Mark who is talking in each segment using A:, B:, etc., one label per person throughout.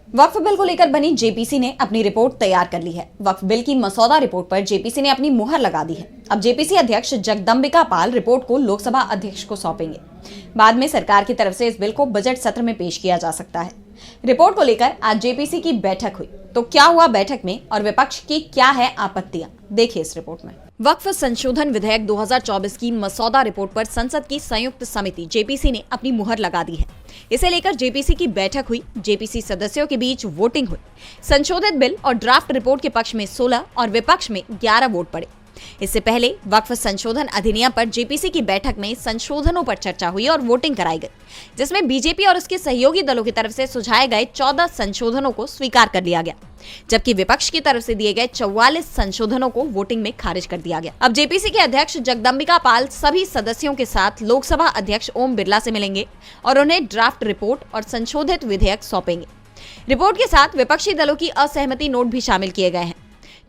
A: वक्फ bill को लेकर बनी जेपीसी ने अपनी रिपोर्ट तैयार कर ली है। वक्फ बिल की मसौदा रिपोर्ट पर जेपीसी ने अपनी मुहर लगा दी है। अब जेपीसी अध्यक्ष जगदंबिका पाल रिपोर्ट को लोकसभा अध्यक्ष को सौंपेंगे। बाद में सरकार की तरफ से इस बिल को बजट सत्र में पेश किया जा सकता है। रिपोर्ट को लेकर आज जेपीसी की बैठक हुई, तो क्या हुआ बैठक में और विपक्ष की क्या है आपत्तियां, देखिए इस रिपोर्ट में। वक्फ संशोधन विधेयक 2024 की मसौदा रिपोर्ट पर संसद की संयुक्त समिति जेपीसी ने अपनी मुहर लगा दी है। इसे लेकर जेपीसी की बैठक हुई। जेपीसी सदस्यों के बीच वोटिंग हुई। संशोधित बिल और ड्राफ्ट रिपोर्ट के पक्ष में 16 और विपक्ष में 11 वोट पड़े। इससे पहले वक्फ संशोधन अधिनियम पर जेपीसी की बैठक में संशोधनों पर चर्चा हुई और वोटिंग कराई गई, जिसमें बीजेपी और उसके सहयोगी दलों की तरफ से सुझाए गए 14 संशोधनों को स्वीकार कर लिया गया, जबकि विपक्ष की तरफ से दिए गए 44 संशोधनों को वोटिंग में खारिज कर दिया गया। अब जेपीसी के अध्यक्ष जगदंबिका पाल सभी सदस्यों के साथ लोकसभा अध्यक्ष ओम बिरला से मिलेंगे और उन्हें ड्राफ्ट रिपोर्ट और संशोधित विधेयक सौंपेंगे। रिपोर्ट के साथ विपक्षी दलों की असहमति नोट भी शामिल किए गए हैं।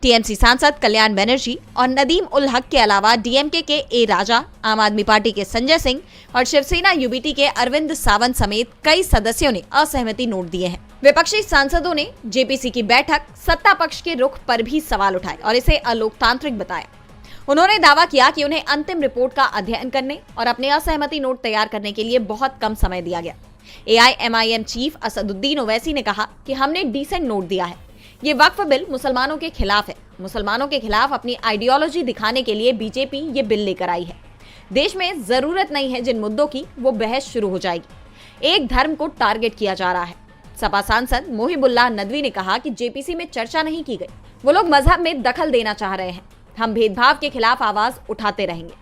A: टीएमसी सांसद कल्याण बनर्जी और नदीम उल हक के अलावा डीएमके के ए राजा, आम आदमी पार्टी के संजय सिंह और शिवसेना यूबीटी के अरविंद सावंत समेत कई सदस्यों ने असहमति नोट दिए हैं। विपक्षी सांसदों ने जेपीसी की बैठक सत्ता पक्ष के रुख पर भी सवाल उठाए और इसे अलोकतांत्रिक बताया। उन्होंने दावा किया कि उन्हें अंतिम रिपोर्ट का अध्ययन करने और अपने असहमति नोट तैयार करने के लिए बहुत कम समय दिया गया। एआईएमआईएम चीफ असदुद्दीन ओवैसी ने कहा कि हमने डिसेंट नोट दिया है। ये वक्फ बिल मुसलमानों के खिलाफ है। मुसलमानों के खिलाफ अपनी आइडियोलॉजी दिखाने के लिए बीजेपी ये बिल लेकर आई है। देश में जरूरत नहीं है जिन मुद्दों की, वो बहस शुरू हो जाएगी। एक धर्म को टारगेट किया जा रहा है। सपा सांसद मोहिबुल्लाह नदवी ने कहा कि जेपीसी में चर्चा नहीं की गई। वो लोग मजहब में दखल देना चाह रहे हैं। हम भेदभाव के खिलाफ आवाज उठाते रहेंगे।